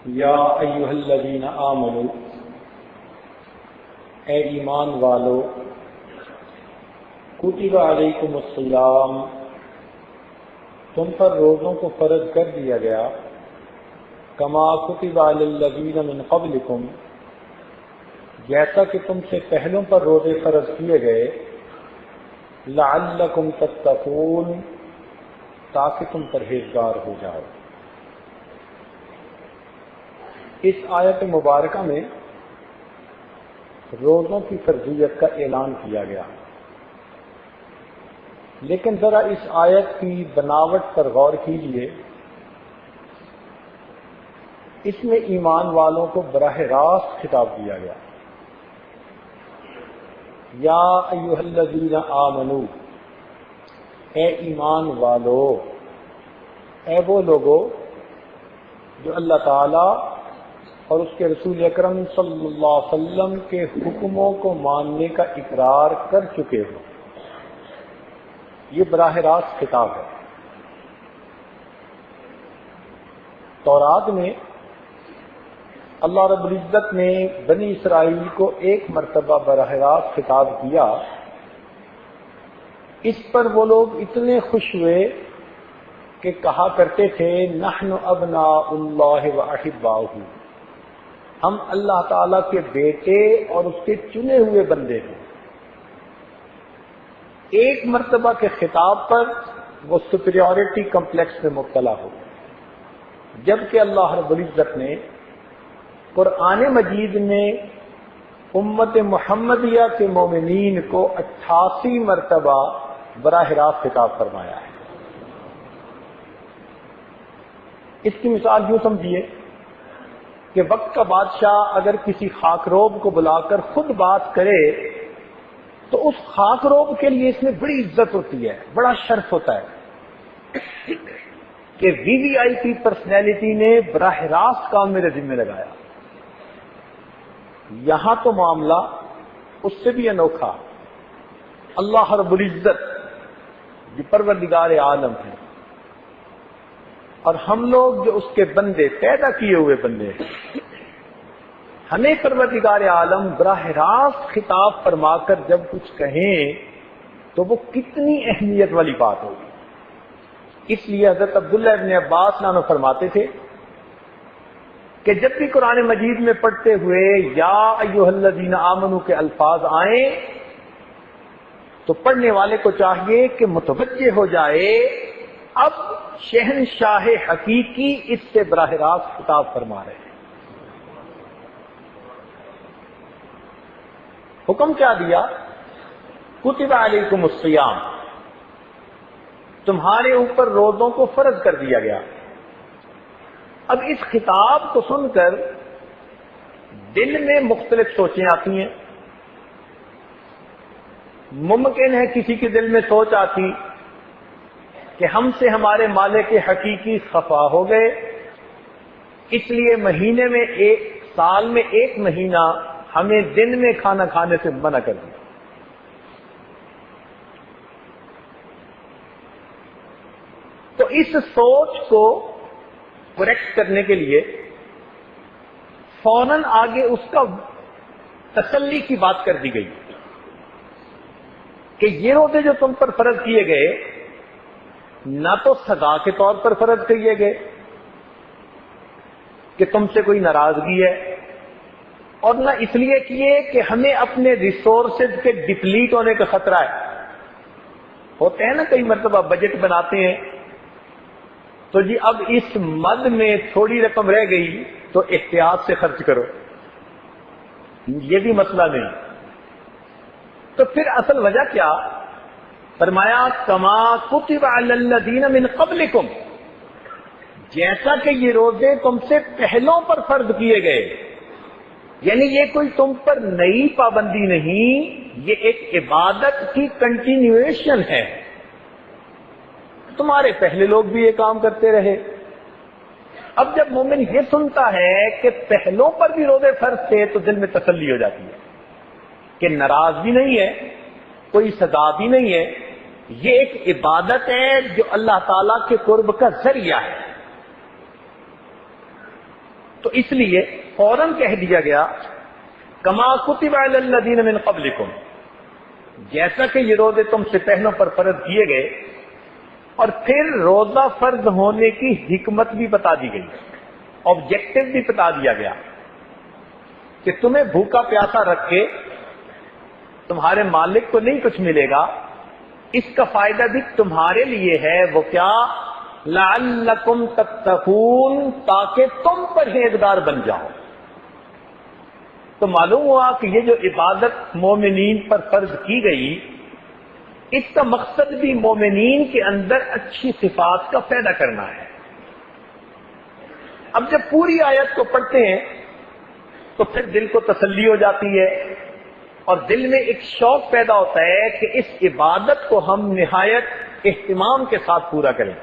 یا ایھا الذین آمنوا، اے ایمان والو، کتب علیکم الصیام، تم پر روزوں کو فرض کر دیا گیا، کما کتب علی الذین من قبلکم، جیسا کہ تم سے پہلوں پر روزے فرض کیے گئے، لعلکم تتقون، تاکہ تم پرہیزگار ہو جاؤ۔ اس آیت مبارکہ میں روزوں کی فرضیت کا اعلان کیا گیا، لیکن ذرا اس آیت کی بناوٹ پر غور کیجیے۔ اس میں ایمان والوں کو براہ راست خطاب دیا گیا، یا ایھا الذین آمنوا، اے ایمان والو، اے وہ لوگو جو اللہ تعالی اور اس کے رسول اکرم صلی اللہ علیہ وسلم کے حکموں کو ماننے کا اقرار کر چکے ہو۔ یہ براہ راست خطاب ہے۔ تورات میں اللہ رب العزت نے بنی اسرائیل کو ایک مرتبہ براہ راست خطاب کیا، اس پر وہ لوگ اتنے خوش ہوئے کہ کہا کرتے تھے نحن ابناء اللہ واحباؤہ، ہم اللہ تعالی کے بیٹے اور اس کے چنے ہوئے بندے ہیں۔ ایک مرتبہ کے خطاب پر وہ سپیریورٹی کمپلیکس میں مبتلا ہو گئے، جبکہ اللہ رب العزت نے قرآن مجید میں امت محمدیہ کے مومنین کو 88 مرتبہ براہ راست خطاب فرمایا ہے۔ اس کی مثال یوں سمجھیے کہ وقت کا بادشاہ اگر کسی خاکروب کو بلا کر خود بات کرے تو اس خاکروب کے لیے اس میں بڑی عزت ہوتی ہے، بڑا شرف ہوتا ہے کہ وی وی آئی پی پرسنالٹی نے براہ راست کام میرے ذمہ لگایا۔ یہاں تو معاملہ اس سے بھی انوکھا، اللہ رب العزت جو پروردگار عالم ہے اور ہم لوگ جو اس کے بندے، پیدا کیے ہوئے بندے ہیں، ہمیں پروردگار عالم براہ راست خطاب فرما کر جب کچھ کہیں تو وہ کتنی اہمیت والی بات ہوگی۔ اس لیے حضرت عبداللہ ابن عباس نانو فرماتے تھے کہ جب بھی قرآن مجید میں پڑھتے ہوئے یا ایھا الذین آمنوا کے الفاظ آئیں تو پڑھنے والے کو چاہیے کہ متوجہ ہو جائے اب شہنشاہ حقیقی اس سے براہ راست خطاب فرما رہے ہیں۔ حکم کیا دیا؟ کتب علیکم الصیام، تمہارے اوپر روزوں کو فرض کر دیا گیا۔ اب اس خطاب کو سن کر دل میں مختلف سوچیں آتی ہیں۔ ممکن ہے کسی کے دل میں سوچ آتی کہ ہم سے ہمارے مالک حقیقی خفا ہو گئے، اس لیے مہینے میں سال میں ایک مہینہ ہمیں دن میں کھانا کھانے سے منع کر دیا۔ تو اس سوچ کو کریکٹ کرنے کے لیے فوراً آگے اس کا تسلی کی بات کر دی گئی کہ یہ روزے جو تم پر فرض کیے گئے نہ تو سزا کے طور پر فرض کیے گئے کہ تم سے کوئی ناراضگی ہے، اور نہ اس لیے کیے کہ ہمیں اپنے ریسورسز کے ڈپلیٹ ہونے کا خطرہ ہے۔ ہوتے ہیں نا کئی مرتبہ بجٹ بناتے ہیں تو جی اب اس مد میں تھوڑی رقم رہ گئی تو احتیاط سے خرچ کرو، یہ بھی مسئلہ نہیں۔ تو پھر اصل وجہ کیا؟ فرمایا کما کتب علی الذین من قبلکم، جیسا کہ یہ روزے تم سے پہلوں پر فرض کیے گئے، یعنی یہ کوئی تم پر نئی پابندی نہیں، یہ ایک عبادت کی کنٹینیویشن ہے۔ تمہارے پہلے لوگ بھی یہ کام کرتے رہے۔ اب جب مومن یہ سنتا ہے کہ پہلوں پر بھی روزے فرض تھے تو دل میں تسلی ہو جاتی ہے کہ ناراض بھی نہیں ہے، کوئی سزا بھی نہیں ہے، یہ ایک عبادت ہے جو اللہ تعالیٰ کے قرب کا ذریعہ ہے۔ تو اس لیے فوراً کہہ دیا گیا کما کتب علی الذین من قبلکم، جیسا کہ یہ روزے تم سے پہلوں پر فرض کیے گئے، اور پھر روزہ فرض ہونے کی حکمت بھی بتا دی گئی، آبجیکٹو بھی بتا دیا گیا کہ تمہیں بھوکا پیاسا رکھ کے تمہارے مالک کو نہیں کچھ ملے گا، اس کا فائدہ بھی تمہارے لیے ہے، وہ کیا؟ لعلکم تتقون، تاکہ تم پرہیزگار بن جاؤ۔ تو معلوم ہوا کہ یہ جو عبادت مومنین پر فرض کی گئی، اس کا مقصد بھی مومنین کے اندر اچھی صفات کا پیدا کرنا ہے۔ اب جب پوری آیت کو پڑھتے ہیں تو پھر دل کو تسلی ہو جاتی ہے، اور دل میں ایک شوق پیدا ہوتا ہے کہ اس عبادت کو ہم نہایت اہتمام کے ساتھ پورا کریں۔